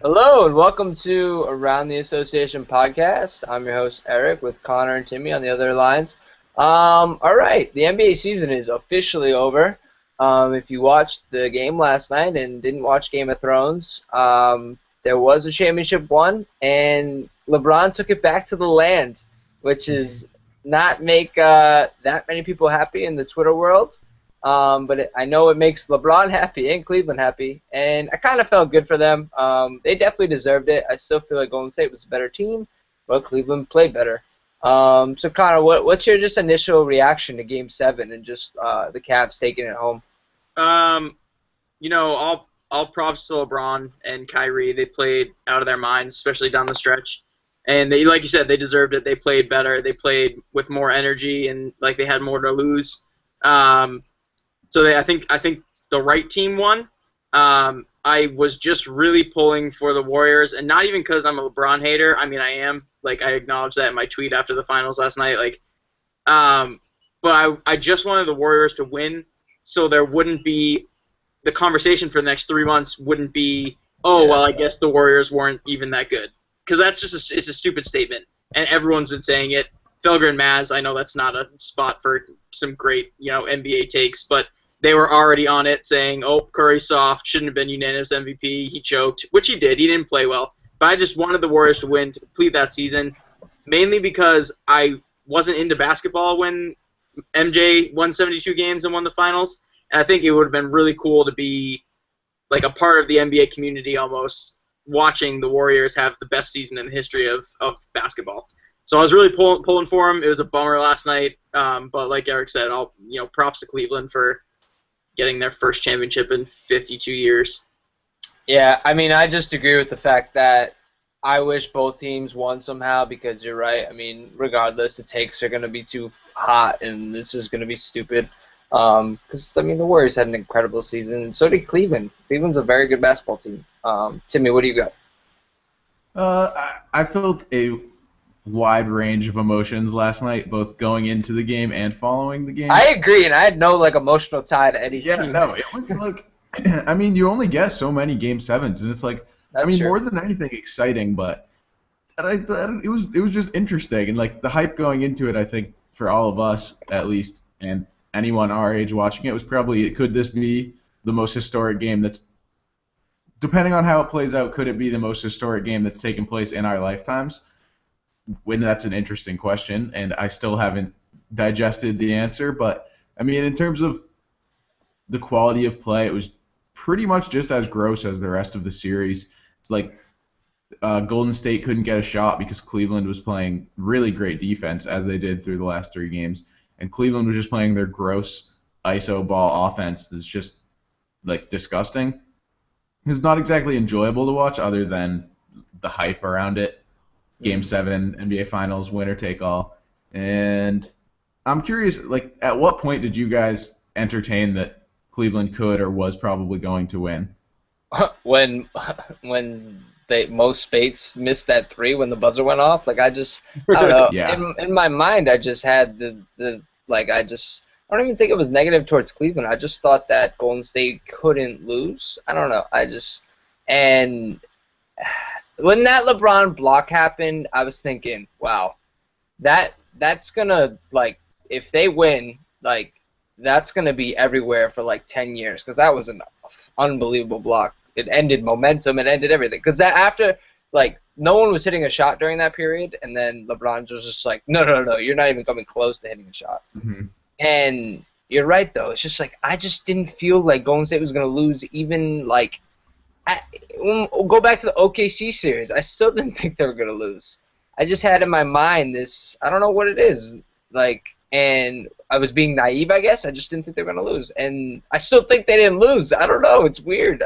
Hello and welcome to Around the Association podcast. I'm your host Eric with Connor and Timmy on the other lines. All right, the NBA season is officially over. If you watched the game last night and didn't watch Game of Thrones, there was a championship won, and LeBron took it back to the land, which is not make that many people happy in the Twitter world. But I know it makes LeBron happy and Cleveland happy, and I kind of felt good for them. They definitely deserved it. I still feel like Golden State was a better team, but Cleveland played better. So Connor, what's your just initial reaction to Game 7 and just the Cavs taking it home? Um, all props to LeBron and Kyrie. They played out of their minds, especially down the stretch. And they, like you said, they deserved it. They played better. They played with more energy and like they had more to lose. Um, I think the right team won. I was just really pulling for the Warriors, and not even because I'm a LeBron hater. I mean, I am. Like I acknowledged that in my tweet after the finals last night. But I just wanted the Warriors to win, so there wouldn't be the conversation for the next 3 months wouldn't be, oh well, I guess the Warriors weren't even that good, because that's just it's a stupid statement, and everyone's been saying it. Felger and Maz, I know that's not a spot for some great NBA takes, but they were already on it saying, oh, Curry's soft, shouldn't have been unanimous MVP, he choked, which he did. He didn't play well, but I just wanted the Warriors to win to complete that season, mainly because I wasn't into basketball when MJ won 72 games and won the finals, and I think it would have been really cool to be like a part of the NBA community almost, watching the Warriors have the best season in the history of basketball. So I was really pulling for them. It was a bummer last night, but like Eric said, props to Cleveland for getting their first championship in 52 years. Yeah, I mean, I just agree with the fact that I wish both teams won somehow because you're right. I mean, regardless, the takes are going to be too hot and this is going to be stupid. Because, I mean, the Warriors had an incredible season, and so did Cleveland. Cleveland's a very good basketball team. Timmy, what do you got? I felt a wide range of emotions last night, both going into the game and following the game. I agree, and I had no, like, emotional tie to any Yeah, team. no, it was like, I mean, you only get so many Game 7s, and it's like, I That's mean, true. more than anything exciting, but it was just interesting, and like the hype going into it, I think for all of us at least, and anyone our age watching it was probably, could this be the most historic game that's, depending on how it plays out, could it be the most historic game that's taken place in our lifetimes? When that's an interesting question, and I still haven't digested the answer. But I mean, in terms of the quality of play, it was pretty much just as gross as the rest of the series. It's like Golden State couldn't get a shot because Cleveland was playing really great defense, as they did through the last 3 games, and Cleveland was just playing their gross ISO ball offense that's just like disgusting. It's not exactly enjoyable to watch, other than the hype around it. Game 7, NBA Finals, winner take all. And I'm curious, like, at what point did you guys entertain that Cleveland could or was probably going to win? when when Mo Spates missed that three when the buzzer went off, like I don't know. Yeah. In my mind, I just had the like I don't even think it was negative towards Cleveland. I just thought that Golden State couldn't lose. I don't know. And when that LeBron block happened, I was thinking, wow, that's gonna, like, if they win, like, that's gonna be everywhere for like 10 years because that was an unbelievable block. It ended momentum. It ended everything. Because after, like, no one was hitting a shot during that period, and then LeBron was just like, no, no, no, you're not even coming close to hitting a shot. Hmm. And you're right, though. It's just like I just didn't feel like Golden State was going to lose even, like, go back to the OKC series. I still didn't think they were going to lose. I just had in my mind this, I don't know what it is, like, and I was being naive, I guess. I just didn't think they were going to lose. And I still think they didn't lose. I don't know. It's weird.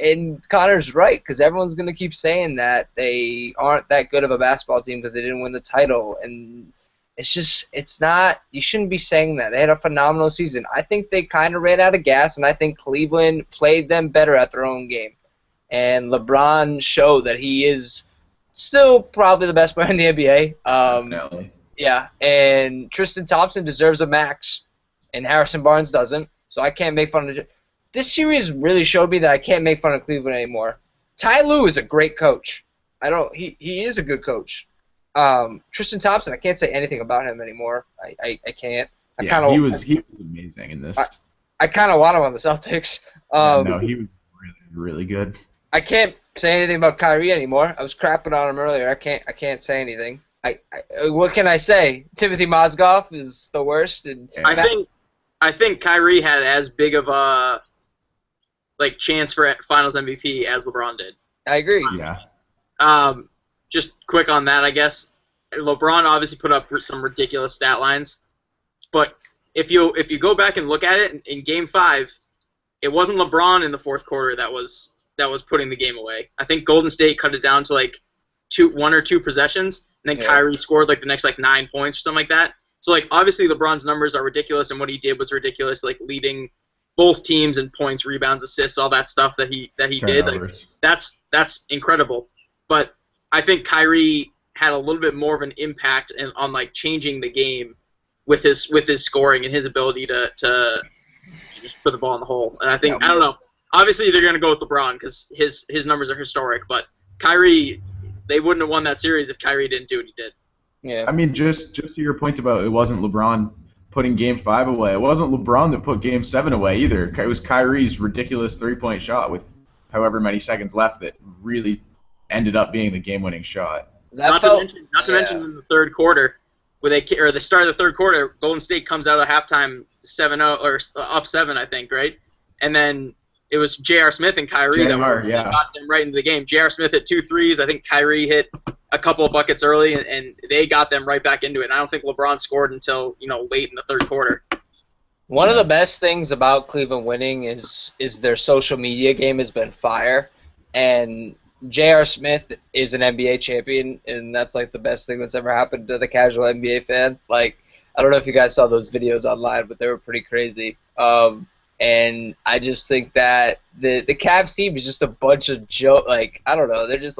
And Connor's right, because everyone's going to keep saying that they aren't that good of a basketball team because they didn't win the title. And it's not, you shouldn't be saying that. They had a phenomenal season. I think they kind of ran out of gas, and I think Cleveland played them better at their own game. And LeBron showed that he is still probably the best player in the NBA. Definitely. Yeah, and Tristan Thompson deserves a max, and Harrison Barnes doesn't. So I can't make fun of it. This series really showed me that I can't make fun of Cleveland anymore. Ty Lue is a great coach. He is a good coach. Tristan Thompson, I can't say anything about him anymore. I can't. He was amazing in this. I kind of want him on the Celtics. No, he was really, really good. I can't say anything about Kyrie anymore. I was crapping on him earlier. I can't say anything. What can I say? Timothy Mozgov is the worst. And I think Kyrie had as big of a chance for Finals MVP as LeBron did. I agree. Yeah. Just quick on that, I guess. LeBron obviously put up some ridiculous stat lines, but if you go back and look at it in Game 5, it wasn't LeBron in the fourth quarter that was putting the game away. I think Golden State cut it down to one or two possessions, and then Kyrie scored the next 9 points or something like that. So obviously LeBron's numbers are ridiculous, and what he did was ridiculous, leading both teams in points, rebounds, assists, all that stuff that he did. That's incredible. But I think Kyrie had a little bit more of an impact on changing the game with his scoring and his ability to just put the ball in the hole. And I think I don't know. Obviously they're going to go with LeBron because his numbers are historic, but Kyrie, they wouldn't have won that series if Kyrie didn't do what he did. Yeah. I mean, just to your point about it wasn't LeBron putting Game 5 away. It wasn't LeBron that put Game 7 away either. It was Kyrie's ridiculous three-point shot with however many seconds left that really ended up being the game-winning shot. Not to mention in the third quarter, the start of the third quarter, Golden State comes out of halftime 7-0 or up 7, I think, right? And then it was J.R. Smith and Kyrie that got them right into the game. J.R. Smith hit 2 threes. I think Kyrie hit a couple of buckets early, and they got them right back into it. And I don't think LeBron scored until late in the third quarter. One of the best things about Cleveland winning is their social media game has been fire, and J.R. Smith is an NBA champion, and that's the best thing that's ever happened to the casual NBA fan. I don't know if you guys saw those videos online, but they were pretty crazy. And I just think that the Cavs team is just a bunch of I don't know, they're just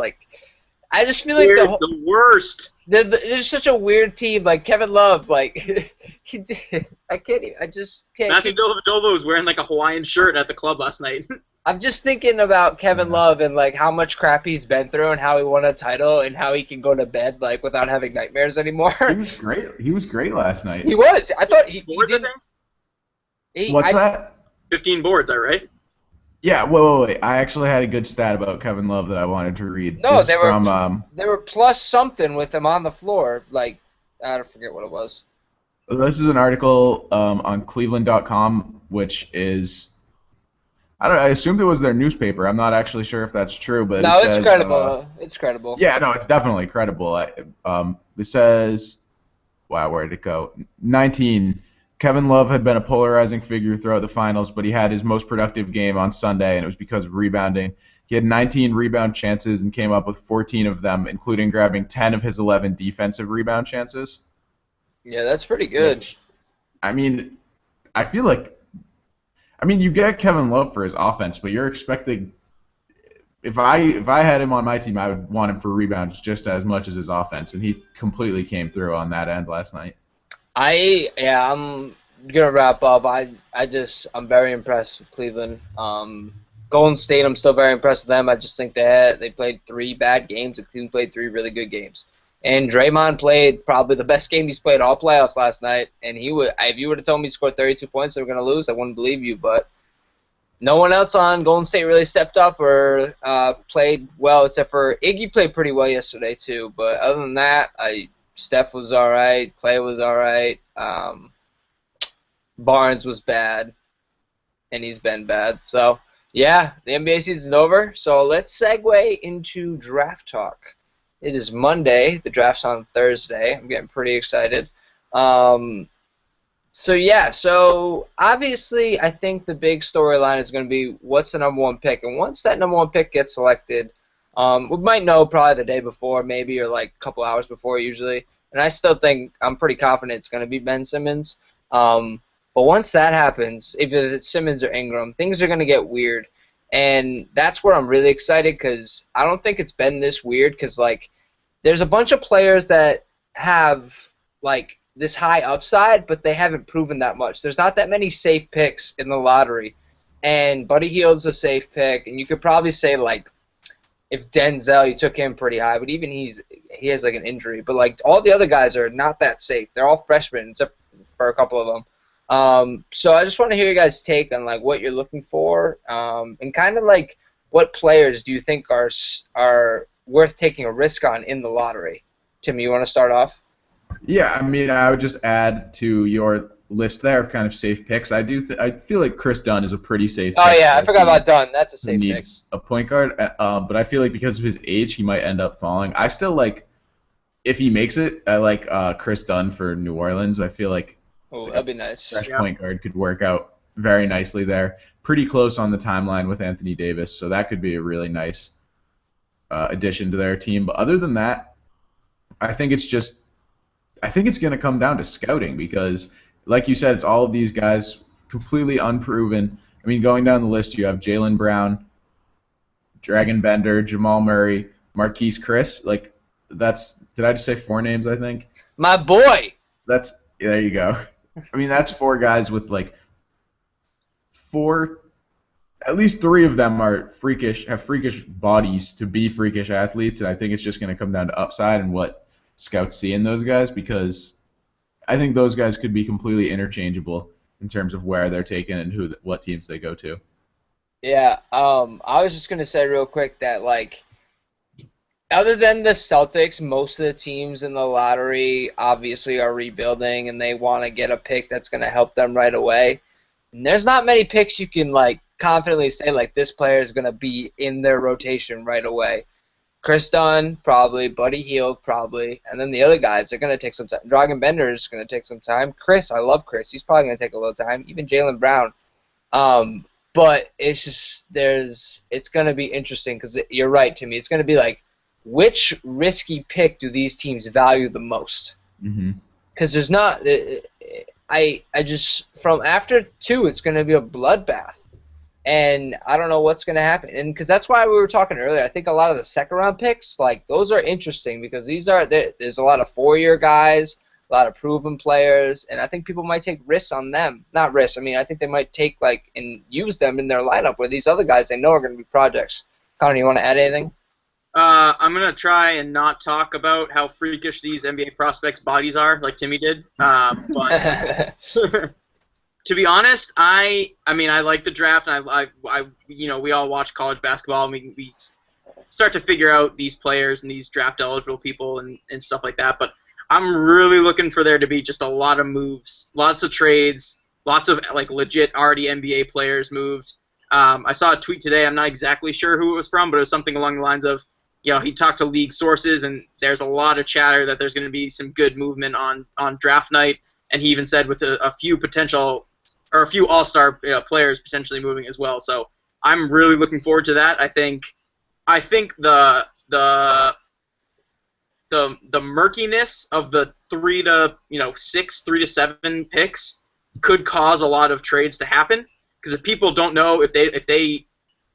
I just feel they're the worst. They're such a weird team. Kevin Love, I can't even, I just can't. Matthew Dellavedova was wearing a Hawaiian shirt at the club last night. I'm just thinking about Kevin Love and how much crap he's been through and how he won a title and how he can go to bed without having nightmares anymore. He was great. He was great last night. He was. I thought he did. What's that? 15 boards, all right? Yeah, wait. I actually had a good stat about Kevin Love that I wanted to read. No, they were plus something with him on the floor. I don't forget what it was. This is an article on Cleveland.com, which is I assumed it was their newspaper. I'm not actually sure if that's true, but no, it says, it's credible. It's credible. Yeah, no, it's definitely credible. It says, wow, where did it go? 19. Kevin Love had been a polarizing figure throughout the finals, but he had his most productive game on Sunday, and it was because of rebounding. He had 19 rebound chances and came up with 14 of them, including grabbing 10 of his 11 defensive rebound chances. Yeah, that's pretty good. Which, I mean, I feel you get Kevin Love for his offense, but you're expecting. If I had him on my team, I would want him for rebounds just as much as his offense, and he completely came through on that end last night. I'm gonna wrap up. I'm very impressed with Cleveland. Golden State, I'm still very impressed with them. I just think they played 3 bad games, and Cleveland played 3 really good games. And Draymond played probably the best game he's played all playoffs last night. And if you would have told me he scored 32 points, they were gonna lose, I wouldn't believe you. But no one else on Golden State really stepped up or played well, except for Iggy played pretty well yesterday too. But other than that, Steph was all right. Clay was all right. Barnes was bad, and he's been bad. So, yeah, the NBA season's over. So let's segue into draft talk. It is Monday. The draft's on Thursday. I'm getting pretty excited. So obviously I think the big storyline is going to be what's the number 1 pick. And once that number 1 pick gets selected, we might know probably the day before maybe or a couple hours before usually. And I still think I'm pretty confident it's going to be Ben Simmons. But once that happens, if it's Simmons or Ingram, things are going to get weird. And that's where I'm really excited because I don't think it's been this weird because, there's a bunch of players that have, this high upside, but they haven't proven that much. There's not that many safe picks in the lottery. And Buddy Hield's a safe pick, and you could probably say, if Denzel, you took him pretty high, but even he has like an injury. But like all the other guys are not that safe. They're all freshmen, except for a couple of them. So I just want to hear you guys' take on like what you're looking for, and kind of like what players do you think are worth taking a risk on in the lottery? Tim, you want to start off? Yeah, I mean, I would just add to your list there of kind of safe picks. I feel like Chris Dunn is a pretty safe Oh pick yeah, for I a forgot team about Dunn. That's a who safe pick. needs a point guard. But I feel like because of his age, he might end up falling. I still like, if he makes it, I like Chris Dunn for New Orleans. I feel like Oh, that'd be nice. fresh Yeah. point guard could work out very nicely there. Pretty close on the timeline with Anthony Davis, so that could be a really nice addition to their team. But other than that, I think it's going to come down to scouting because, like you said, it's all of these guys completely unproven. I mean, going down the list, you have Jaylen Brown, Dragon Bender, Jamal Murray, Marquise Chris. Like, did I just say 4 names, I think? My boy. There you go. I mean, that's 4 guys with like 4, at least 3 of them are have freakish bodies to be freakish athletes, and I think it's just going to come down to upside and what scouts see in those guys, because I think those guys could be completely interchangeable in terms of where they're taken and what teams they go to. Yeah, I was just gonna say real quick that like, other than the Celtics, most of the teams in the lottery obviously are rebuilding and they want to get a pick that's gonna help them right away. And there's not many picks you can like confidently say like this player is gonna be in their rotation right away. Chris Dunn, probably. Buddy Hield, probably. And then the other guys are going to take some time. Dragan Bender is going to take some time. Chris, I love Chris. He's probably going to take a little time. Even Jaylen Brown. But it's just, it's going to be interesting because you're right, Timmy. It's going to be like, which risky pick do these teams value the most? Because there's not, I just, from after 2, it's going to be a bloodbath. And I don't know what's going to happen. And because that's why we were talking earlier, I think a lot of the second-round picks, like, those are interesting because there's a lot of 4-year guys, a lot of proven players, and I think people might take risks on them. Not risks. I mean, I think they might take, like, and use them in their lineup where these other guys they know are going to be projects. Connor, you want to add anything? I'm going to try and not talk about how freakish these NBA prospects' bodies are, like Timmy did. But to be honest, I mean, I like the draft, and I we all watch college basketball, and we start to figure out these players and these draft-eligible people and stuff like that. But I'm really looking for there to be just a lot of moves, lots of trades, lots of like legit already NBA players moved. I saw a tweet today. I'm not exactly sure who it was from, but it was something along the lines of, he talked to league sources, and there's a lot of chatter that there's going to be some good movement on draft night. And he even said with a few potential or a few all-star players potentially moving as well. So I'm really looking forward to that. I think the murkiness of the 3 to 6, 3 to 7 picks could cause a lot of trades to happen, because if people don't know, if they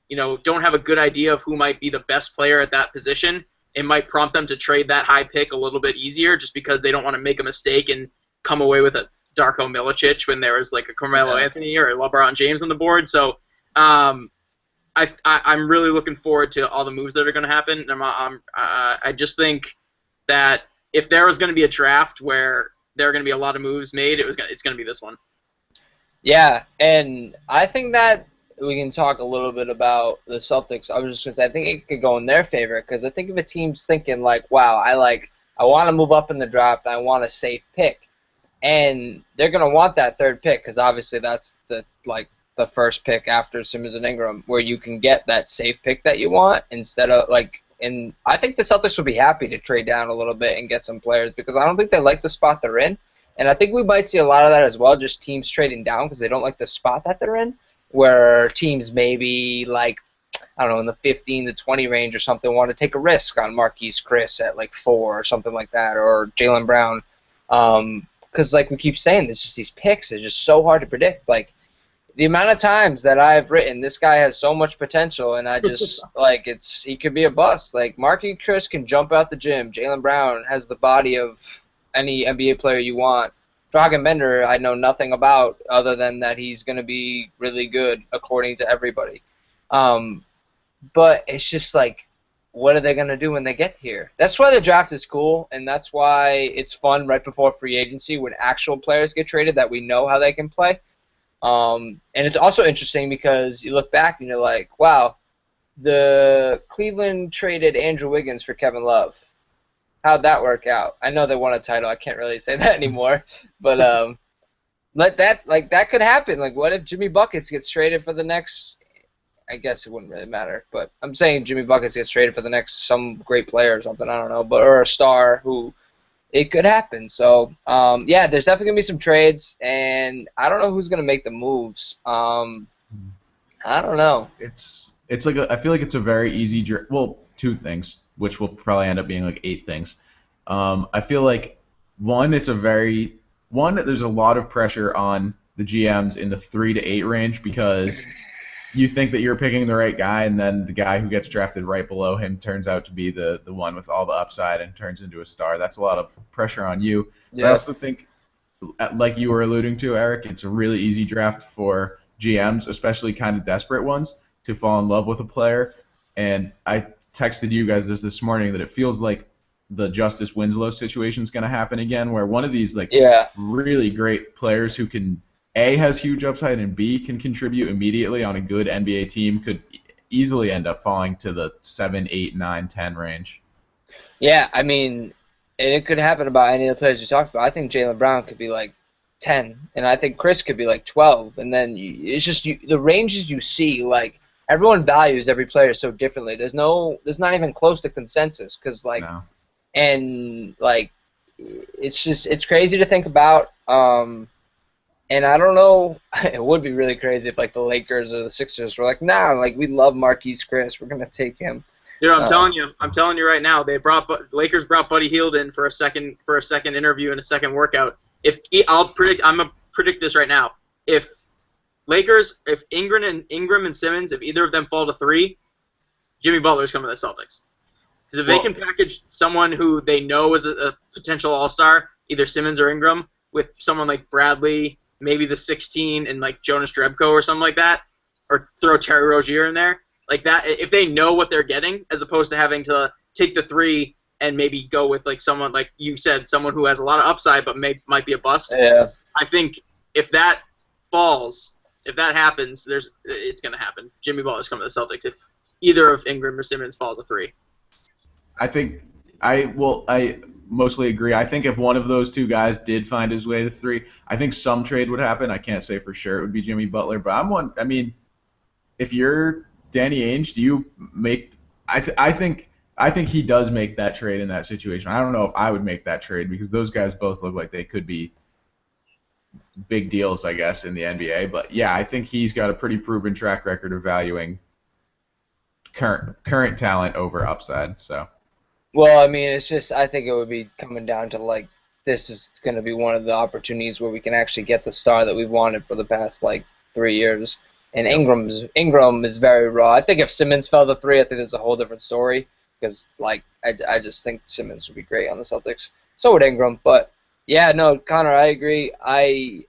don't have a good idea of who might be the best player at that position, it might prompt them to trade that high pick a little bit easier, just because they don't want to make a mistake and come away with a Darko Milicic when there was like a Carmelo Anthony or a LeBron James on the board. So I'm really looking forward to all the moves that are going to happen. And I just think that if there was going to be a draft where there are going to be a lot of moves made, it's going to be this one. Yeah, and I think that we can talk a little bit about the Celtics. I was just going to say, I think it could go in their favor, because I think if a team's thinking like, wow, I want to move up in the draft, I want a safe pick. And they're going to want that 3rd pick, because obviously that's the first pick after Simmons and Ingram, where you can get that safe pick that you want instead of and I think the Celtics would be happy to trade down a little bit and get some players, because I don't think they like the spot they're in. And I think we might see a lot of that as well, just teams trading down because they don't like the spot that they're in, where teams maybe in the 15 to 20 range or something want to take a risk on Marquise Chris at 4 or something like that, or Jaylen Brown. Because like we keep saying, there's just these picks. It's just so hard to predict. Like, the amount of times that I've written, this guy has so much potential, and I just, he could be a bust. Like, Marquise Chris can jump out the gym. Jaylen Brown has the body of any NBA player you want. Dragan Bender, I know nothing about other than that he's going to be really good, according to everybody. But it's just what are they going to do when they get here? That's why the draft is cool, and that's why it's fun right before free agency when actual players get traded that we know how they can play. And it's also interesting because you look back and you're like, wow, the Cleveland traded Andrew Wiggins for Kevin Love. How'd that work out? I know they won a title. I can't really say that anymore, but that could happen. Like, what if Jimmy Buckets gets traded for the next? I guess it wouldn't really matter, but I'm saying Jimmy Buckets gets traded for the next some great player or something. I don't know, or a star who it could happen. So yeah, there's definitely gonna be some trades, and I don't know who's gonna make the moves. I don't know. It's like I feel like it's a very easy well, two things, which will probably end up being like 8 things. I feel like there's a lot of pressure on the GMs in the 3 to 8 range because you think that you're picking the right guy, and then the guy who gets drafted right below him turns out to be the one with all the upside and turns into a star. That's a lot of pressure on you. Yeah. But I also think, like you were alluding to, Eric, it's a really easy draft for GMs, especially kind of desperate ones, to fall in love with a player. And I texted you guys this morning that it feels like the Justice Winslow situation is going to happen again, where one of these really great players who can A, has huge upside, and B, can contribute immediately on a good NBA team could easily end up falling to the 7, 8, 9, 10 range. Yeah, I mean, and it could happen about any of the players you talked about. I think Jaylen Brown could be like 10, and I think Chris could be like 12, and then it's just the ranges you see, like, everyone values every player so differently. There's not even close to consensus, because, like, no. And, like, it's crazy to think about. And I don't know, it would be really crazy if, like, the Lakers or the Sixers were like, nah, like, we love Marquise Chris. We're going to take him. You know, I'm telling you right now, Lakers brought Buddy Hield in for a second interview and a second workout. I'm going to predict this right now. If Ingram and Simmons, if either of them fall to 3, Jimmy Butler's coming to the Celtics. Because if they can package someone who they know is a potential all-star, either Simmons or Ingram, with someone like Bradley, maybe the 16, and like Jonas Drebko or something like that, or throw Terry Rozier in there, like that. If they know what they're getting, as opposed to having to take the 3 and maybe go with like someone like you said, someone who has a lot of upside but might be a bust. Yeah. I think if that falls, if that happens, it's going to happen. Jimmy Butler's coming to the Celtics if either of Ingram or Simmons fall to 3. I think I mostly agree. I think if one of those two guys did find his way to 3, I think some trade would happen. I can't say for sure it would be Jimmy Butler, but I mean, if you're Danny Ainge, do you make? I think he does make that trade in that situation. I don't know if I would make that trade because those guys both look like they could be big deals, I guess, in the NBA. But yeah, I think he's got a pretty proven track record of valuing current talent over upside. So. Well, I mean, it's just I think it would be coming down to, like, this is going to be one of the opportunities where we can actually get the star that we've wanted for the past, like, 3 years. And Ingram is very raw. I think if Simmons fell to 3, I think it's a whole different story because, like, I just think Simmons would be great on the Celtics. So would Ingram. But, yeah, no, Connor, I agree. I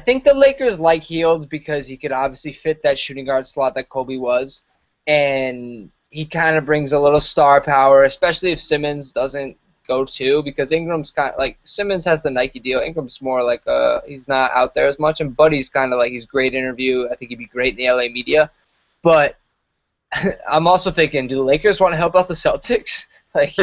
think the Lakers like Hield because he could obviously fit that shooting guard slot that Kobe was. And he kind of brings a little star power, especially if Simmons doesn't go too, because Ingram's kind of like Simmons has the Nike deal. Ingram's more like he's not out there as much, and Buddy's kind of like he's great interview. I think he'd be great in the LA media, but I'm also thinking, do the Lakers want to help out the Celtics? Like,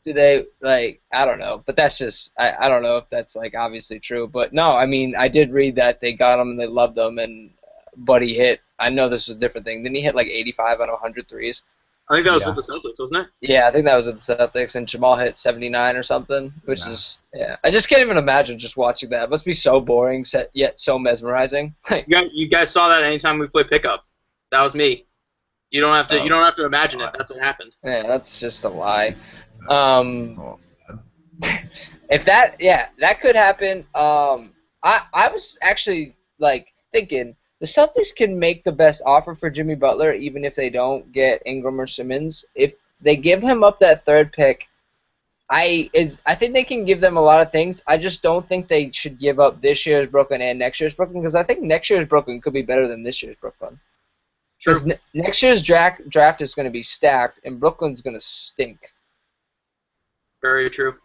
do they like? I don't know, but that's just I don't know if that's like obviously true, but no, I mean I did read that they got him and they loved him and Buddy hit. I know this is a different thing. Didn't he hit like 85 out of 100 threes? I think that was with the Celtics, wasn't it? Yeah, I think that was with the Celtics, and Jamal hit 79 or something, which is, yeah. I just can't even imagine just watching that. It must be so boring, yet so mesmerizing. You guys saw that anytime we play pickup. That was me. You don't have to. You don't have to imagine it. That's what happened. Yeah, that's just a lie. If that could happen. I was actually like thinking. The Celtics can make the best offer for Jimmy Butler even if they don't get Ingram or Simmons. If they give him up that 3rd pick, I think they can give them a lot of things. I just don't think they should give up this year's Brooklyn and next year's Brooklyn because I think next year's Brooklyn could be better than this year's Brooklyn. True. Because next year's draft is going to be stacked, and Brooklyn's going to stink. Very true.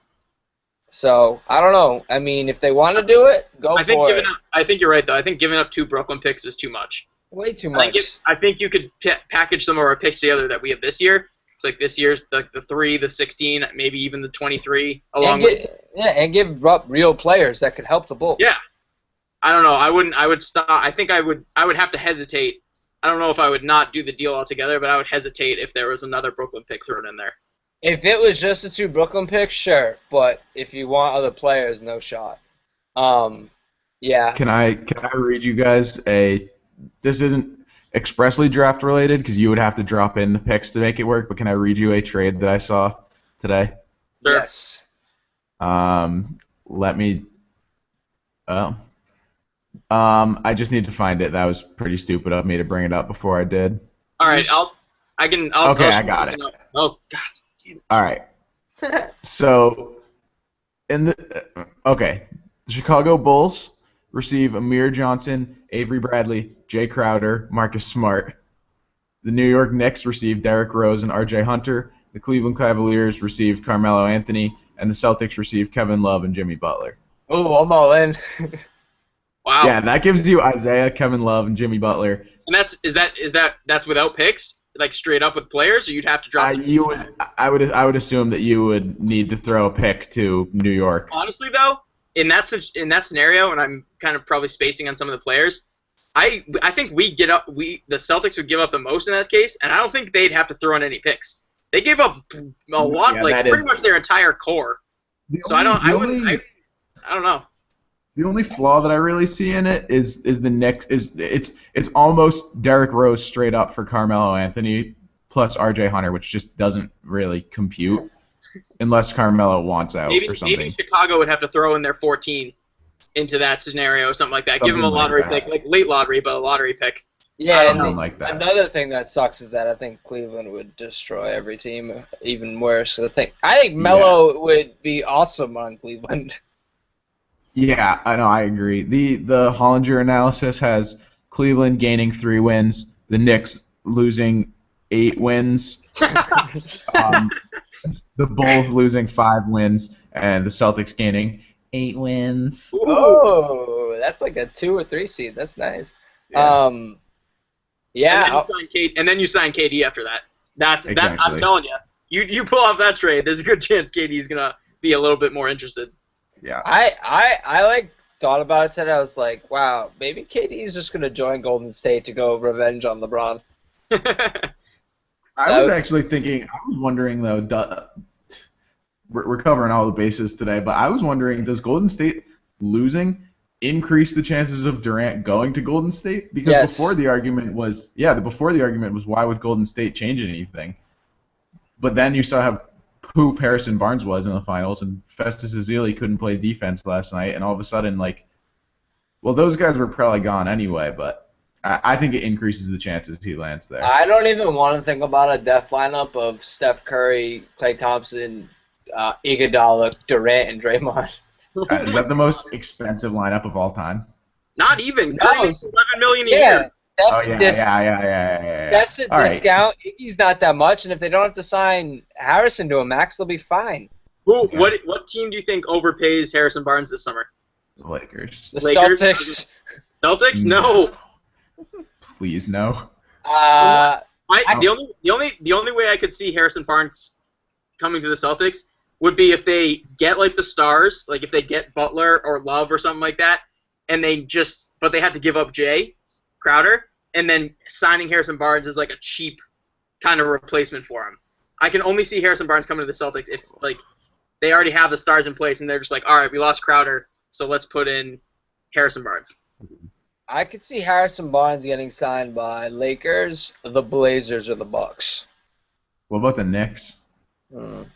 So I don't know. I mean, if they want to do it, go for it. I think you're right though. I think giving up 2 Brooklyn picks is too much. Way too much. I think you could package some of our picks together that we have this year. It's like this year's the 3, the 16, maybe even the 23, and give up real players that could help the Bulls. Yeah. I don't know. I would stop. I think I would have to hesitate. I don't know if I would not do the deal altogether, but I would hesitate if there was another Brooklyn pick thrown in there. If it was just the 2 Brooklyn picks, sure. But if you want other players, no shot. Yeah. Can I read you guys this isn't expressly draft related because you would have to drop in the picks to make it work, but can I read you a trade that I saw today? Sure. Yes. Let me I just need to find it. That was pretty stupid of me to bring it up before I did. All right, I got it. Oh God. All right. So, the Chicago Bulls receive Amir Johnson, Avery Bradley, Jay Crowder, Marcus Smart. The New York Knicks receive Derrick Rose and R.J. Hunter. The Cleveland Cavaliers receive Carmelo Anthony, and the Celtics receive Kevin Love and Jimmy Butler. Oh, I'm all in. Wow. Yeah, that gives you Isaiah, Kevin Love, and Jimmy Butler. And that's without picks, like straight up with players, or you'd have to drop. I would assume that you would need to throw a pick to New York. Honestly, though, in that scenario, and I'm kind of probably spacing on some of the players, I think the Celtics would give up the most in that case, and I don't think they'd have to throw in any picks. They gave up a lot, pretty much their entire core. I don't know. The only flaw that I really see in it is the Knicks it's almost Derrick Rose straight up for Carmelo Anthony plus R.J. Hunter, which just doesn't really compute unless Carmelo wants out or something. Maybe Chicago would have to throw in their 14 into that scenario, something like that. Give them a lottery pick, like late lottery, but a lottery pick. Yeah, like that. Another thing that sucks is that I think Cleveland would destroy every team even worse. I think Melo would be awesome on Cleveland. Yeah, I know. I agree. The Hollinger analysis has Cleveland gaining 3 wins, the Knicks losing 8 wins, the Bulls losing 5 wins, and the Celtics gaining 8 wins. Oh, that's like a 2 or 3 seed. That's nice. Yeah. And then you sign KD after that. Exactly. I'm telling you, you pull off that trade. There's a good chance KD's gonna be a little bit more interested. Yeah. I thought about it today. I was like, wow, maybe KD is just gonna join Golden State to go revenge on LeBron. I was wondering though. We're covering all the bases today, but I was wondering, does Golden State losing increase the chances of Durant going to Golden State? Because before the argument was why would Golden State change anything? But then you saw how poop Harrison Barnes was in the finals, and Festus Ezeli couldn't play defense last night, and all of a sudden, those guys were probably gone anyway, but I think it increases the chances he lands there. I don't even want to think about a death lineup of Steph Curry, Klay Thompson, Iguodala, Durant, and Draymond. Is that the most expensive lineup of all time? Not even. Curry makes $11 million a year. Yeah. That's the discount. Iggy's not that much, and if they don't have to sign Harrison to a max, they'll be fine. What team do you think overpays Harrison Barnes this summer? The Lakers. The Celtics. Celtics? No. Please no. The only way I could see Harrison Barnes coming to the Celtics would be if they get the stars, if they get Butler or Love or something like that, and but they had to give up Jay Crowder, and then signing Harrison Barnes is a cheap kind of replacement for him. I can only see Harrison Barnes coming to the Celtics if they already have the stars in place and they're just all right, we lost Crowder, so let's put in Harrison Barnes. I could see Harrison Barnes getting signed by Lakers, the Blazers, or the Bucks. What about the Knicks?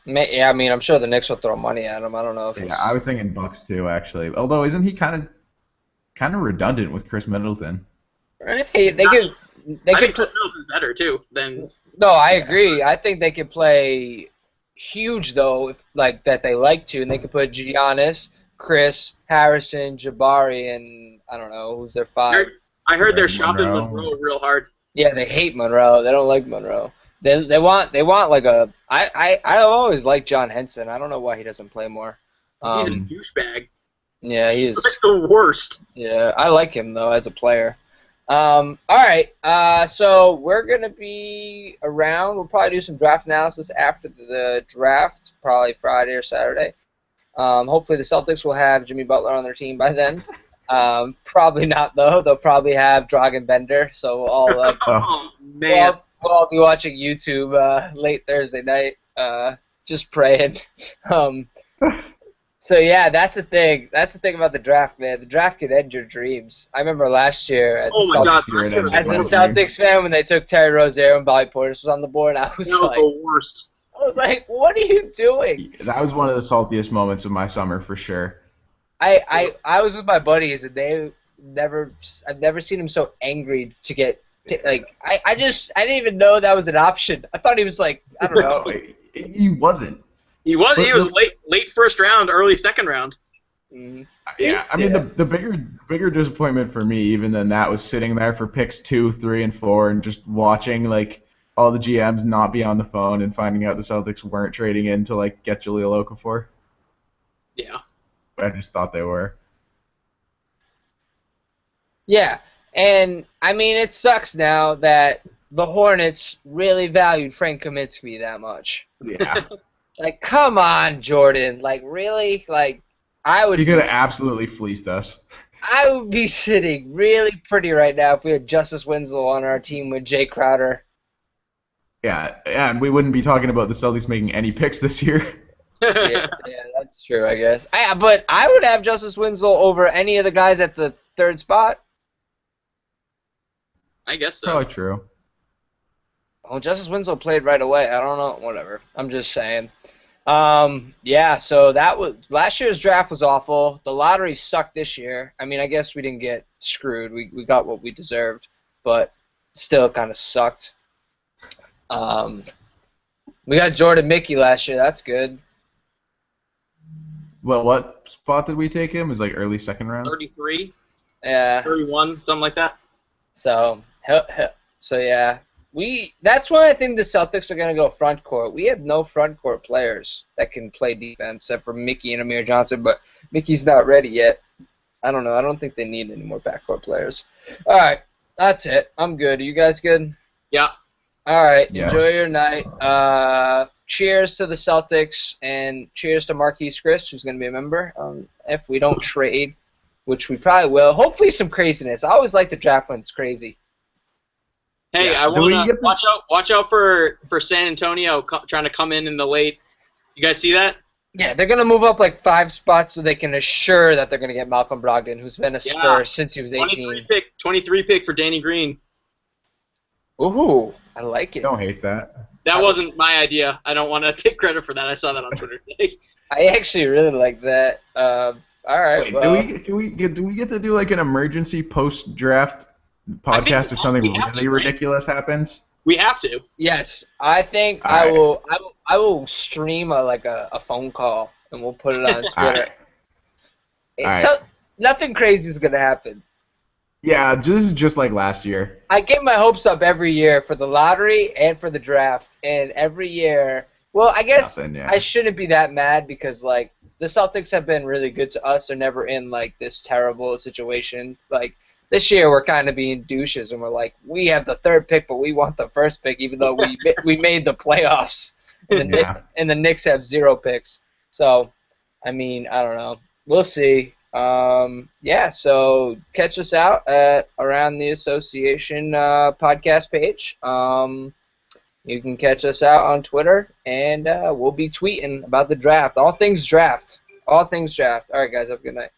Yeah, I mean, I'm sure the Knicks will throw money at him. I don't know if I was thinking Bucks too, actually. Although, isn't he kind of redundant with Chris Middleton? Right? I think Chris Middleton's better too than. No, I agree. I think they could play huge though, if that they like to, and they could put Giannis, Chris, Harrison, Jabari, and I don't know who's their 5. I heard they're shopping Monroe real hard. Yeah, they hate Monroe. They don't like Monroe. They want like a I always liked John Henson. I don't know why he doesn't play more. 'Cause he's a douchebag. Yeah, he He's is. like the worst. Yeah, I like him though as a player. All right. So we're gonna be around. We'll probably do some draft analysis after the draft, probably Friday or Saturday. Hopefully the Celtics will have Jimmy Butler on their team by then. Probably not though. They'll probably have Dragan Bender. So we'll all Oh man. we'll all be watching YouTube late Thursday night, just praying. So yeah, that's the thing. That's the thing about the draft, man. The draft could end your dreams. I remember last year as Oh my God. As a Celtics fan, when they took Terry Rozier and Bobby Portis was on the board, That was the worst. I was like, what are you doing? That was one of the saltiest moments of my summer for sure. I was with my buddies and I've never seen him so angry to get I didn't even know that was an option. I thought he was like, I don't know. He wasn't. He was late first round, early second round. Mhm. Yeah, I mean the bigger disappointment for me even than that was sitting there for picks 2, 3, and 4 and just watching like all the GMs not be on the phone and finding out the Celtics weren't trading in to like get Jahlil Okafor. Yeah. I just thought they were. Yeah, and I mean it sucks now that the Hornets really valued Frank Kaminsky that much. Yeah. Like, come on, Jordan. Like, really? Like, He could have absolutely fleeced us. I would be sitting really pretty right now if we had Justice Winslow on our team with Jay Crowder. Yeah, and we wouldn't be talking about the Celtics making any picks this year. Yeah, that's true, I guess. But I would have Justice Winslow over any of the guys at the third spot. I guess so. Probably true. Well, Justice Winslow played right away. I don't know. Whatever. I'm just saying. Yeah, so that was last year's draft was awful. The lottery sucked this year. I mean, I guess we didn't get screwed. We got what we deserved, but still kind of sucked. We got Jordan Mickey last year. That's good. Well, what spot did we take him? It was like early second round? 33, Yeah. 31, something like that. So yeah. That's why I think the Celtics are going to go front court. We have no front court players that can play defense except for Mickey and Amir Johnson, but Mickey's not ready yet. I don't know. I don't think they need any more backcourt players. All right. That's it. I'm good. Are you guys good? Yeah. All right. Yeah. Enjoy your night. Cheers to the Celtics and cheers to Marquise Chris, who's going to be a member. If we don't trade, which we probably will. Hopefully some craziness. I always like the draft when it's crazy. Hey, Yeah. I want to watch out for San Antonio trying to come in the late. You guys see that? Yeah, they're going to move up like 5 spots so they can assure that they're going to get Malcolm Brogdon, who's been a Spur since he was 18. 23 pick for Danny Green. Ooh, I like it. Don't hate that. That wasn't my idea. I don't want to take credit for that. I saw that on Twitter today. I actually really like that. All right. Wait, well, do we get to do like an emergency post-draft podcast if something really ridiculous happens? We have to. Yes, I think All I right. will. I will stream a phone call and we'll put it on Twitter. All right. All So nothing crazy is gonna happen. Yeah, this is just like last year. I get my hopes up every year for the lottery and for the draft, and every year. Well, I guess Nothing, yeah. I shouldn't be that mad because like the Celtics have been really good to us. They're never in like this terrible situation. Like this year, we're kind of being douches, and we're like, we have the 3rd pick, but we want the 1st pick, even though we made the playoffs, and the Knicks have 0 picks. So, I mean, I don't know. We'll see. Yeah, so catch us out at Around the Association podcast page. You can catch us out on Twitter, and we'll be tweeting about the draft. All things draft. All things draft. All right, guys, have a good night.